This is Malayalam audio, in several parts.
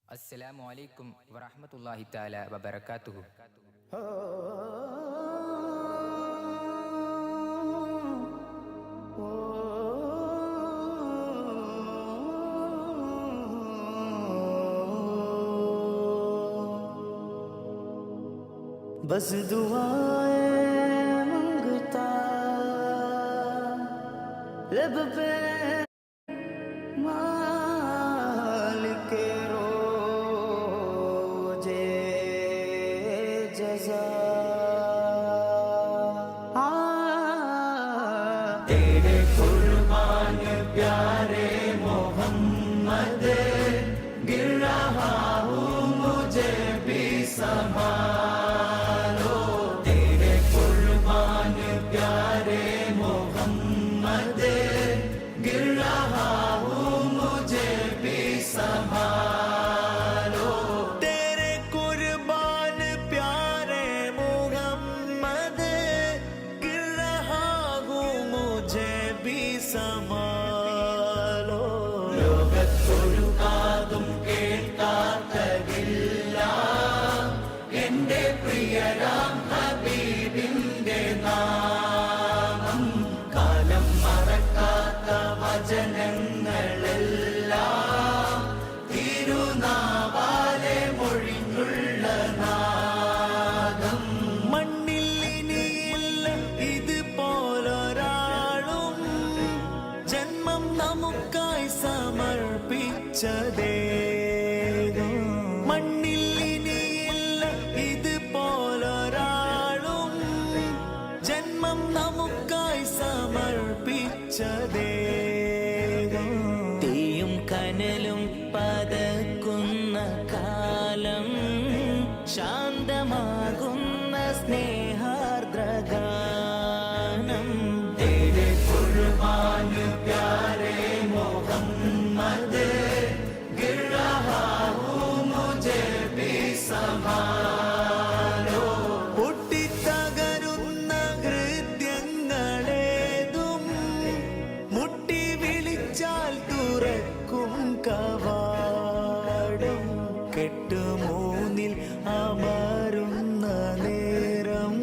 അസ്സലാമു അലൈക്കും വറഹ്മത്തുള്ളാഹി തആല വബറകാതുഹു. बस दुआएं मांगता लब पे मालिक रोजे जज़ा तेरे कुर्बान प्यारे मोहम्मद गिर रहा हूँ मुझे भी संभालो तेरे कुर्बान प्यारे मोहम्मद गिर रहा हूँ मुझे भी संभालो तेरे कुर्बान प्यारे मोहम्मद गिर रहा हूँ मुझे भी संभालो ലോകത്തൊഴുകാതും കേൾക്കാത്തതില്ല എന്റെ പ്രിയരാം ഹബീബിന്റെ നാമം കാലം മറക്കാത്ത വചനങ്ങളെല്ലാം തിരുനാവാലെ മൊഴിഞ്ഞുള്ള നാദം മണ്ണിൽ ഇനിയില്ല ഇതുപോലൊരാളും ജന്മം നമുക്കായി സമർപ്പിച്ചതേ മണ്ണിൽ ഇനിയില്ല ഇതുപോലൊരാളും ജന്മം നമുക്കായി സമർപ്പിച്ചതേ തീയും കനലും പതക്കുന്ന കാലം ശാന്തമാകുന്ന സ്നേഹാർദ്രഗാനം तेरे कुर्बान प्यारे मोहम्मद गिर रहा हूँ मुझे भी संभालो പൊട്ടിത്തകരുന്ന ഹൃദയങ്ങളേതും മുട്ടി വിളിച്ചാൽ തുറക്കും കവാടം കെട്ടുമൂന്നിൽ അമരുന്ന നേരം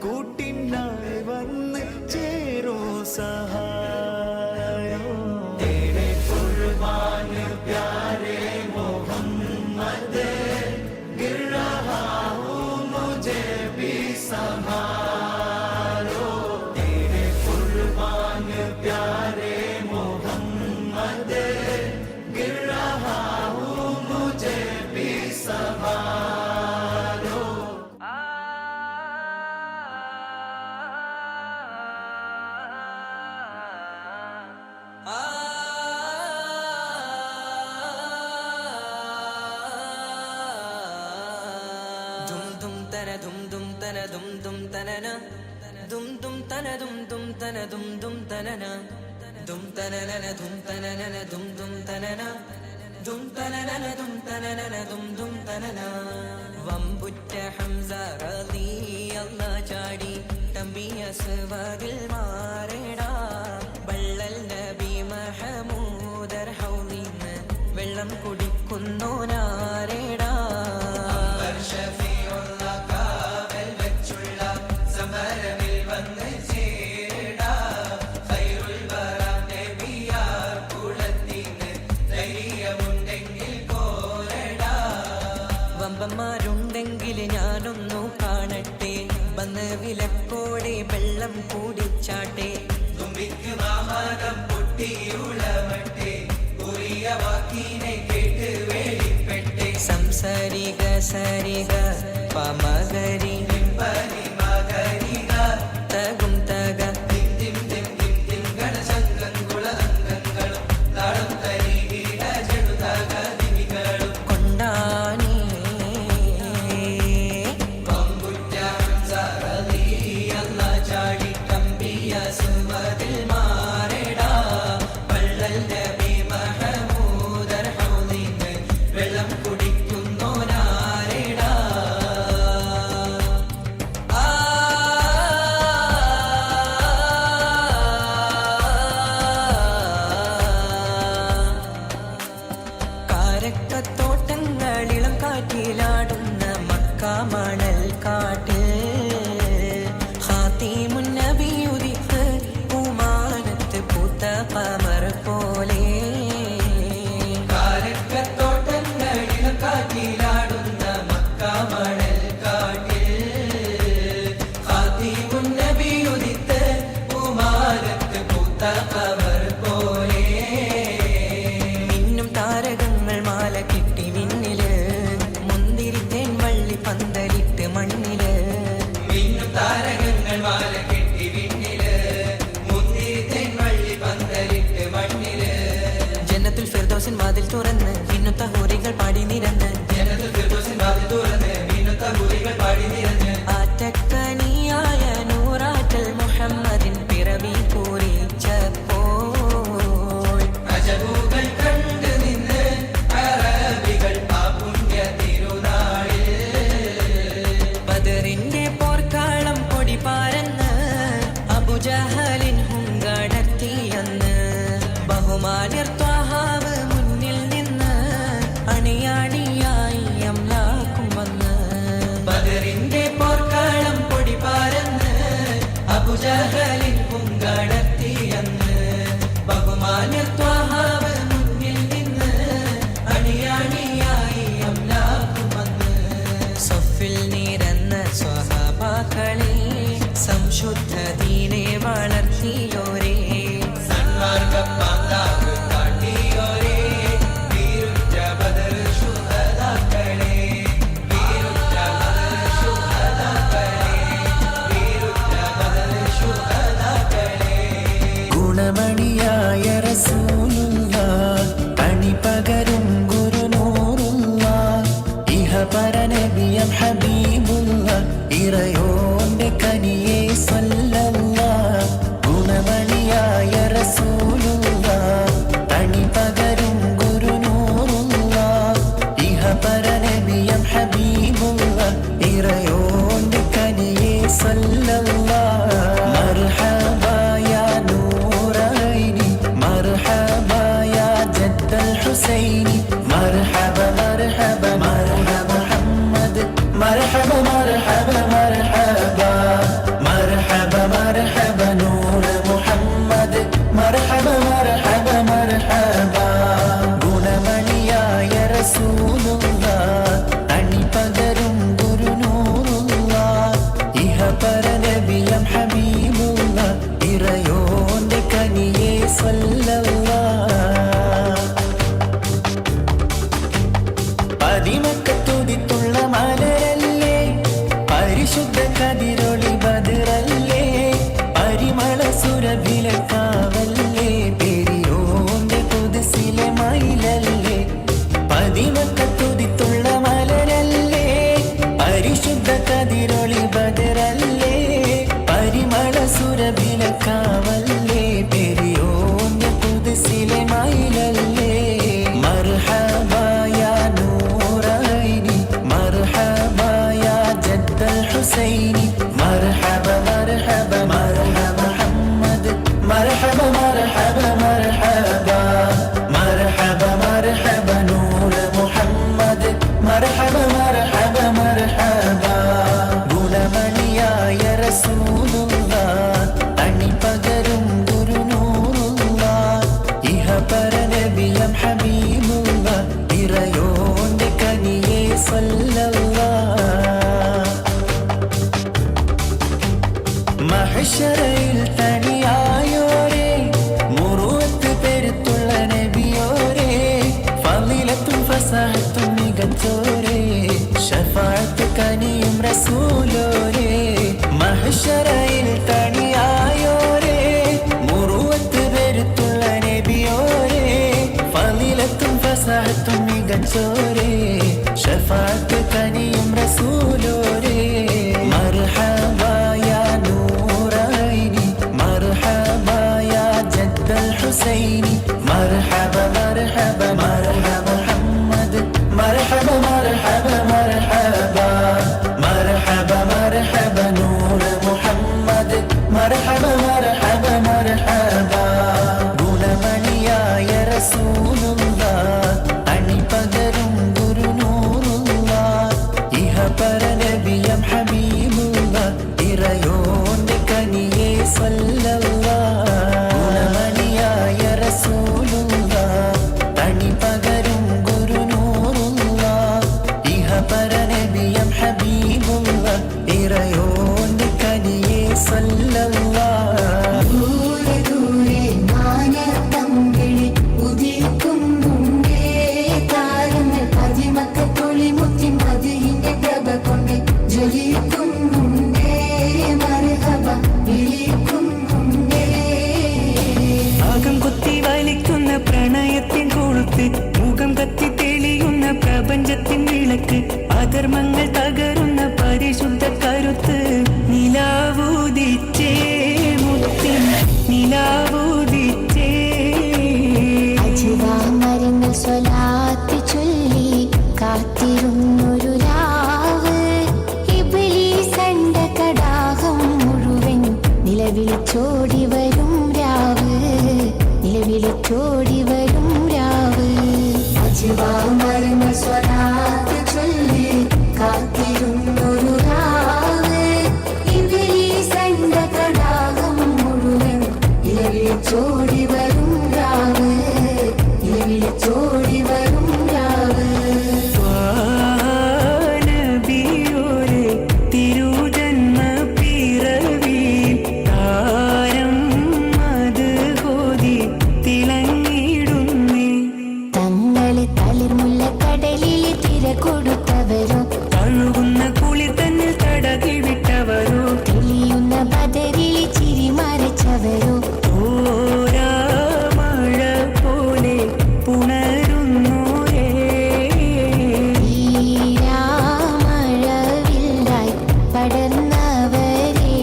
കൂട്ടിനായി വന്ന് ചേരോ സഹായം तेरे कुर्बान प्यारे मोहम्मद गिर रहा हूँ मुझे भी संभालो तेरे कुर्बान प्यारे मोहम्मद गिर रहा हूँ मुझे भी संभालो Dum dum tana dum dum tana dum dum tana na dum dum tana dum dum tana dum dum tana na dum tana na na dum tana na na dum dum tana na dum tana na na dum tana na na dum dum tana na വമ്പുറ്റ Hamza റളിയല്ലാഹു ചാടി തമ്പിയ സവാദിൽ മാറേടാ ബള്ളൽ നബി മഹമൂദർ ഹൗലിന്ന് വെള്ളം കുടിക്കുന്നോനാരേടാ വമ്പന്മാരുണ്ടെങ്കിൽ ഞാനൊന്നു കാണട്ടെ വന്ന് വിലക്കോടെ വെള്ളം കൂടിച്ചാട്ടെ തുമ്പിക്ക് വാഹനം പൊട്ടിയുളവട്ടെ കുറിയ വാക്കിനെ കേട്ട് വേളിപ്പെട്ടെ സംസരിക സരിക പമകരി പരി മകരിക തകും തക വെള്ളം കുടിക്കുന്നോനാരേടാ ജന്നത്തുൽ ഫിർദൗസിൻ വാതിൽ തുറന്ന് മിന്നുത്ത ഹൂറികൾ പാടി നിരന്ന് ആറ്റക്കനിയായ നൂറാറ്റൽ മുഹമ്മദിൻ പിറവി പൂരിച്ചപ്പോൾ അജബുകൾ കണ്ട് നിന്ന് അറബികൾ ആ പുണ്യ തിരുനാളിൽ ബദറിന്റെ പോർക്കാളം പൊടി പാരന്ന് അബുജഹലിൻ ഹുങ്കടത്തിയെന്ന് ബഹുമാന്യർ ത്വാഹാവ് മുന്നിൽ നിന്ന് അണിയാണിയായി അംലാക്കും വന്ന് ബദറിന്റെ പോർക്കാളം പൊടി പാരന്ന് അബുജഹലിൻ പുങ്കടത്തിയെന്ന് ബഹുമാന്യ ത്വാഹാവ് മുന്നിൽ നിന്ന് അണിയാണിയായി അംലാക്കുമെന്ന് സഫിൽ നിരന്ന സ്വഹാബാക്കളെ സംശുദ്ധ ദീനെ വളർത്തിയോരേ സന്മാർഗപ്പാങ്കാവ് കാട്ടിയോരേ വീരുറ്റ ബദർ ശുഹദാക്കളെ വീരുറ്റ ബദർ ശുഹദാക്കളെ വീരുറ്റ ബദർ ശുഹദാക്കളെ ഗുണമണിയായ റസൂലുള്ള കണി പകരും ഗുരുനൂറുള്ള ഇഹ പരനബിയം ഹബീബുള്ള ഇറയോന്റെ കനിയെ സ്വല്ലല്ലാഹ് ഗുണമണിയായ റസൂലുള്ള കണി പകരും ഗുരുനൂറുള്ള ഇഹ പരനബിയം ഹബീബുള്ള ഇറയോന്റെ കനിയെ സ്വല്ലല്ലാഹ് മർഹബാ യാ നൂറൈനി മർഹബാ യാ ജദ്ദൽ ഹുസൈനി മർഹബ മർഹബ മർഹബ മുഹമ്മദ് മർഹബ മർഹബ മർഹബ മർഹബ മർഹബ നൂർ മുഹമ്മദ് മർഹബ മർഹബ മർഹബ ഗുണമണിയായ റസൂലുള്ള അണി പകരും ഗുരുനൂറുള്ള ഇഹ പരനബിയം ഹബീബുള്ള ഇറയോന്റെ കനിയെ സ്വല്ലല്ലാഹ് പതിമക്കത്തുതിത്തുള്ള മലരല്ലേ പരിശുദ്ധ കതിരൊളി ബദറല്ലേ പരിമള സുരഭിലക്കാവല്ലേ പെരിയോന്റെ കുതിസിലെ മയിലല്ലേ പതിമക്കത്തുതിത്തുള്ള മലരല്ലേ പരിശുദ്ധ കതിരൊളി ബദറല്ലേ പരിമള സുരഭിലക്കാവല്ലേ പെരിയോന്റെ കുതിസിലെ മയിലല്ലേ മർഹബാ യാ നൂറൈനി മർഹബാ യാ ജദ്ദൽ ഹുസൈനി മർഹബ മർഹബ മർഹബ മുഹമ്മദ് മർഹബ മർഹബ മർഹബ മർഹബ മർഹബ നൂർ മുഹമ്മദ് മർഹബ മർഹബ മർഹബ ഗുണമണിയായ റസൂലുള്ള അണി പകരും ഗുരുനൂറുള്ള ഇഹ പരനബിയം ഹബീബുള്ള ഇറയോന്റെ കനിയെ സ്വല്ലല്ലാഹ് മഹ്ശറയിൽ തനിയായോരേ മുറുവത്ത് പെരുത്തുള്ള നബിയോരേ ഫളിലത്തും ഫസഹത്തും മികച്ചോരേ ശഫാഅത്ത് കനിയും റസൂലോരേ മഹ്ശറയിൽ തനിയായോരേ മുറുവത്ത് പെരുത്തുള്ള നബിയോരേ ഫളിലത്തും ഫസഹത്തും മികച്ചോരേ ശഫാഅത്ത് കനിയും റസൂലോരേ മർഹബാ യാ നൂറൈനി മർഹബാ യാ ജദ്ദൽ ഹുസൈനി മർഹബ മർഹബ മർഹബ മുഹമ്മദ് മർഹബ മർഹബ മർഹബ മർഹബ മർഹബ നൂർ മുഹമ്മദ് മർഹബ മർഹബ മർഹബ ഗുണമണിയായ റസൂലുള്ള അണി പകരും ഗുരുനൂറുള്ള ഇഹ പരനബിയം ഹബീബുള്ള ഇറയോന്റെ കനിയെ സ്വല്ലല്ലാഹ് ഗുണമണിയായ റസൂലുള്ള അണി പകരും ഗുരുനൂറുള്ള ഇഹ പരനബിയം ഹബീബുള്ള ഇറയോന്റെ കനിയെ സ്വല്ലല്ലാഹ് ദൂരെ ദൂരെ മാനത്തമ്പിളി ഉദിക്കും അധർമ്മങ്ങൾ തകരുന്ന പരിശുദ്ധ കരുത്ത് നിലാവൂദിച്ചേ മുത്തിൻ നിലാവൂദിച്ചേ. അജുവാമരങ്ങൾ സ്വലാത്ത് ചൊല്ലി കാത്തിരുന്നൊരു രാവ്, ഇബ്ലീസ് കണ്ട കടാഹം മുഴുവൻ നിലവിളിച്ചോടി വരും രാവ്, നിലവിളിച്ചോടി വരും രാവ്. അജുവാമരങ്ങൾ സ്വലാത്ത് ചൊല്ലി കാത്തിരുന്നൊരു രാവ്, ഇബ്ലീസ് കണ്ട കടാഹം മുഴുവൻ നിലവിളിച്ചോടി വരും രാവ്, നിലവിളിച്ചോടി വരും രാവ്. നബിയോരെ തിരുജന്മ പിറവി താരം അത് കോതി തിളങ്ങിടുന്നേ. തങ്ങളെ തളിർമുല്ല കടലിൽ തിര കൊടുത്തവരോ, തഴുകുന്ന കുളിർ തന്നിൽ തടകി വിട്ടവരോ, തെളിയുന്ന ബദരിൽ ചിരി മറച്ചവരോ, തോരാ മഴ പോലെ പുണരുന്നോരേ. മഴവില്ലായി പടർന്നവരേ.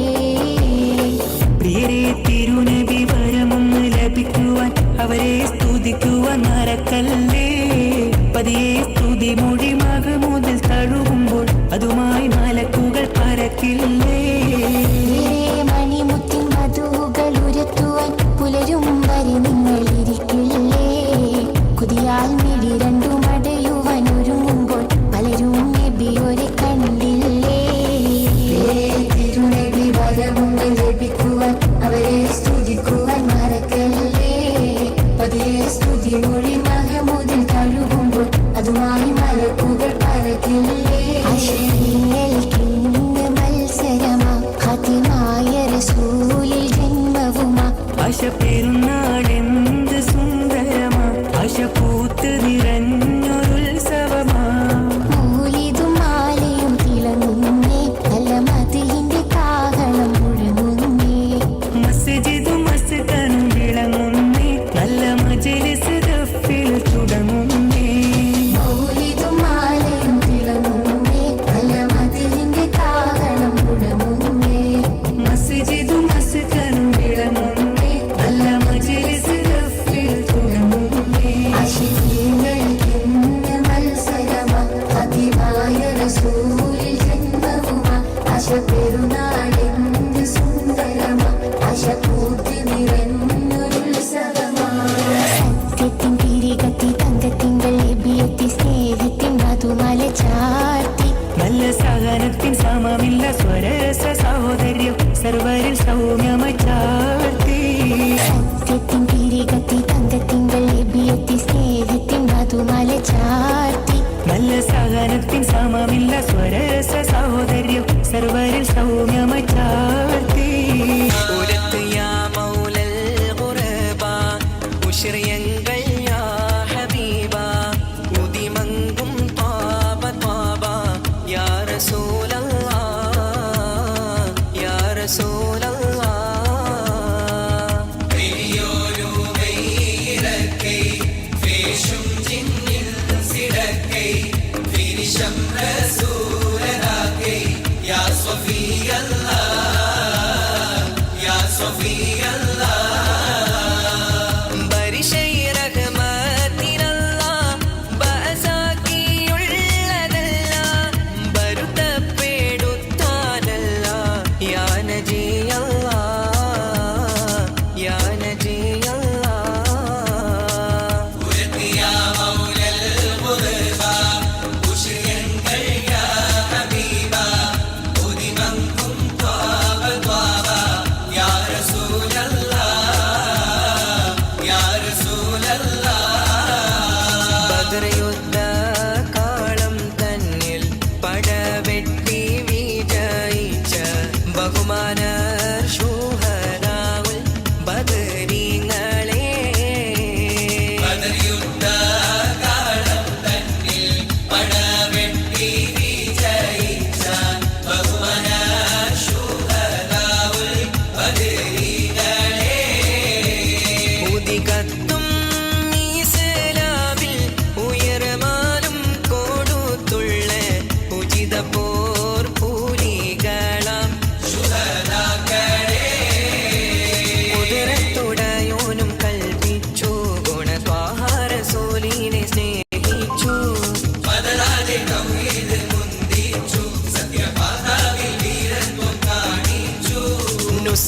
പ്രിയരെ തിരുനബി വരമൊന്ന് ലഭിക്കുവാൻ അവരെ സ്തുതിക്കുവാൻ മറക്കല്ലേ. പതിയെ സ്തുതി മൊഴി മഹ്മൂദിൽ തഴുകുമ്പോൾ അതുമായി മലക്കുകൾ പറക്കില്ലേ. മണിമുത്തിൻ മധുകൾ ഉരത്തുവാൻ പുലരും വരെ നിങ്ങൾ ഇരിക്കില്ലേ. കുതിയാൽ മിടി രണ്ടു മടയുവാൻ ഒരുങ്ങുമ്പോൾ പലരും നബിയോരെ കണ്ടില്ലേ. തിരുനബി വരമുങ്ങൾ ലഭിക്കുവാൻ അവരെ സ്തുതിക്കുവാൻ മറക്കല്ലേ. പതിയെ സ്തുതി മൊഴി മഹ്മൂദിൽ തഴുകുമ്പോൾ അതുമായി മലക്കുകൾ പറക്കില്ലേ. അശ്വരീങ്ങൾക്കിന്ന് മത്സരമാ ഖാതിമായ റസൂലിൽ ജന്മവുമാ. ആശ പെരുന്നാളെന്ത് സുന്ദരമാ, ആശ പൂത്ത് നിറഞ്ഞൊരുത്സവമാ. മൂലിതും മാലയും തിളങ്ങുന്നേ, നല്ല മതിലിന്റെ കാഹളം മുഴങ്ങുന്നേ. മസ്ജിദും മസ്കനും വിളങ്ങുന്നേ, നല്ല മജ്‌ലിസ് ദഫിൽ തുടങ്ങുന്നേ. മൂലിതും മാലയും തിളങ്ങുന്നേ, നല്ല മതിലിന്റെ കാഹളം മുഴങ്ങുന്നേ. മസ്ജിദും മസ്കനും വിളങ്ങുന്നേ, നല്ല മജ്‌ലിസ് ദഫിൽ തുടങ്ങുന്നേ. അശ്വരീങ്ങൾക്കിന്ന് മത്സരമാ ഖാതിമായ റസൂലിൽ ജന്മവുമാ. ആശ പെരുന്നാളെന്ത് സുന്ദരമാ, ആശ പൂത്ത് നിറഞ്ഞൊരുത്സവമാ. സത്യത്തിൻ തിരികത്തി തങ്കത്തിങ്കൾ എബിയെത്തി സ്നേഹത്തിൻ മധുമല ചാർത്തി. നല്ല സഹനത്തിൻ സമമില്ല സ്വരരസ സഹോദര്യം സർവരിൽ സൗമ്യമായി ചാർത്തി. സത്യത്തിൻ തിരികത്തി തങ്കത്തിങ്കൾ എബിയെത്തി സ്നേഹത്തിൻ മധുമല ചാർത്തി. നല്ല സഹനത്തിൻ സമമില്ല സ്വരരസ സഹോദര്യം സർവരിൽ സൗമ്യമായി ചാർത്തി. ഉരത്ത് യാ മൗലൽ ഖുർബ, ഉശ്രിയങ്ങൾ യാ ഹബീബ, ഉദിമങ്കും ത്വാബ ത്വാബ, യാ റസൂലല്ലാഹ്, യാ റസൂലല്ലാഹ്. പെരിയോരുമയിലക്കൈ വേഷും ജിന്നിൽ സിടക്കൈ ഫിനിഷം റസൂലനാക്കൈ യാ സ്വഫിയല്ലാഹ്, യാ സ്വഫിയല്ലാഹ്. ബരിശൈ റഹ്മത്തിനല്ലാഹ്, ബഅസാക്കിയുള്ളതല്ല, ബരുത്തപ്പെടുത്താനല്ല, യാ നജിയല്ലാഹ്, യാ നജിയല്ലാഹ്. ഉരത്തിയ മൗലൽ ഖുർബ ഉശ്രിയങ്ങൾ യാ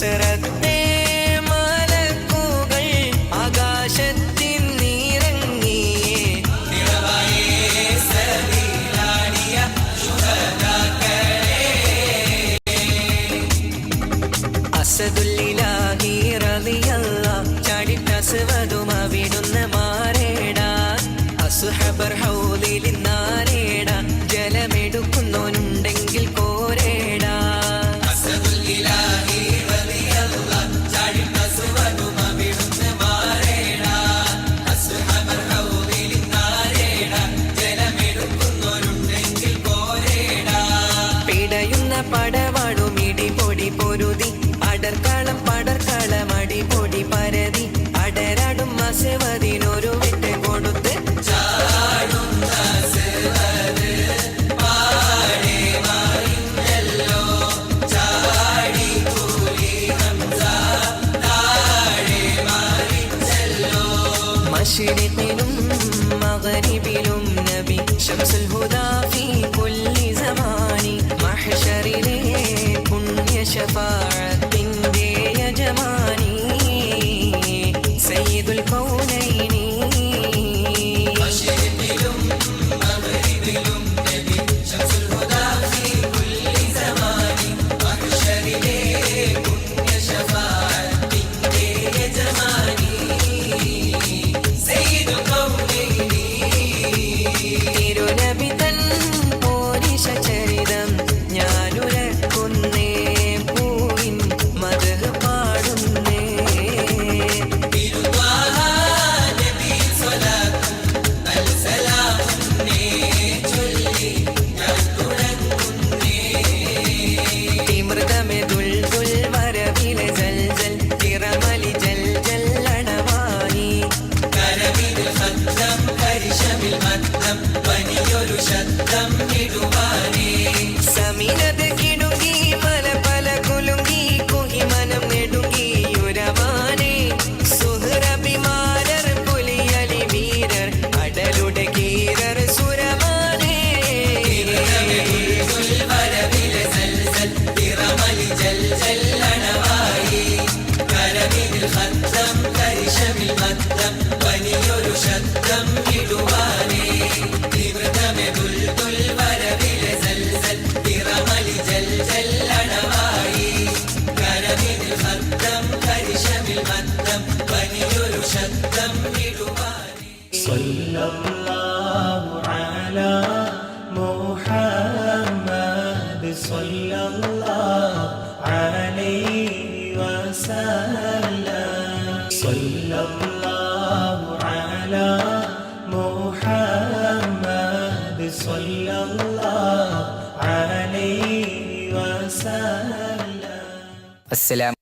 ഹസ്രത്തെ മലക്കുകൾ ആകാശത്തിൻ നിറങ്ങിയേ അസദുല്ലിലാഹി റളിയല്ലാഹ് ചാടിട്ടസ്വദും അവിടുന്ന് മാറേടാ അസ്ഹബർ ഹൗലിൽ നാരേടാ ജലമെടുക്കുന്നോനുണ്ടെങ്കിൽ കോരേടാ അസദുല്ലിലാഹി റളിയല്ലാഹ് ചാടിട്ടസ്വദും അവിടുന്ന് മാറേടാ അസ്ഹബർ ഹൗലിൽ നാരേടാ ജലമെടുക്കുന്നോനുണ്ടെങ്കിൽ കോരേടാ പിടയുന്ന പടവാടും ഇടിപൊടി പൊരുതി അടർക്കളം പടർക്കളം അടിപൊടി പരതി അടരാടും അസവദിനൊരു വിട്ട് കൊടുത്ത് മശ്രിഖിലും മഗ്രിബിലും നബി ശംസുൽ ഹുദാ ഫീ കുല്ലി സമാനി മഹ്ശറിലെ പുണ്യ ശഫാഅത്തിന്റെ യജമാനി സയ്യിദുൽ കൗനൈനി മശ്രിഖിലും മഗ്രിബിലും നബി ശംസുൽ ഹുദാ ഫീ കുല്ലി സമാനി മഹ്ശറിലെ പുണ്യ ശഫാഅത്തിന്റെ യജമാനി സയ്യിദുൽ കൗനൈനി തിരുനബി തൻ പോരിശ ചരിതം ഞാനുരക്കുന്നേ പൂവിൻ മദ്ഹ് പാടുന്നേ തിരുത്വാഹ നബി സ്വലാത്തും സലാമുന്നേ ചൊല്ലി ഞാൻ തുടങ്ങുന്നേ തിമൃതമെ ദുൽദുൽ വരവിലെ ജൽജൽ തിറമലി ജൽജൽ അണവായി കരവിൽ ശബ്ദം കരിശമിൽ മദ്ദം പനിയൊരു ശബ്ദം ഇടുവാനേ സമീനത് കിടുങ്ങി മല പല കുലുങ്ങി കുഹിമനം നെടുങ്ങി യുരവാനേ സുഹ്റബിമാരർ പുലിയലി വീരർ അടലുടെ കീരർ സുരമാനേ വരവിലെ സൽസൽ തിറമലി ജൽജൽ അണവായി കരവിൽ ശബ്ദം കരിശമിൽ മദ്ദം പനിയൊരു ശബ്ദം ഇടുവാനേ തീവ്രതമെ ദുൽദുൽ വരവിലെ സൽസൽ തിറമലി ജൽജൽ അണവായി കരവിൽ ശബ്ദം കരിശമിൽ മദ്ദം പനിയൊരു ശബ്ദം ഇടുവാനേ സല്ലല്ലാഹു അലാ മുഹമ്മദ് സല്ലല്ലാഹു അലൈഹി വസല്ലം സല്ലല്ലാഹു അലാ മുഹമ്മദ് സല്ലല്ലാഹു അലൈഹി വസല്ലം അസ്സലാം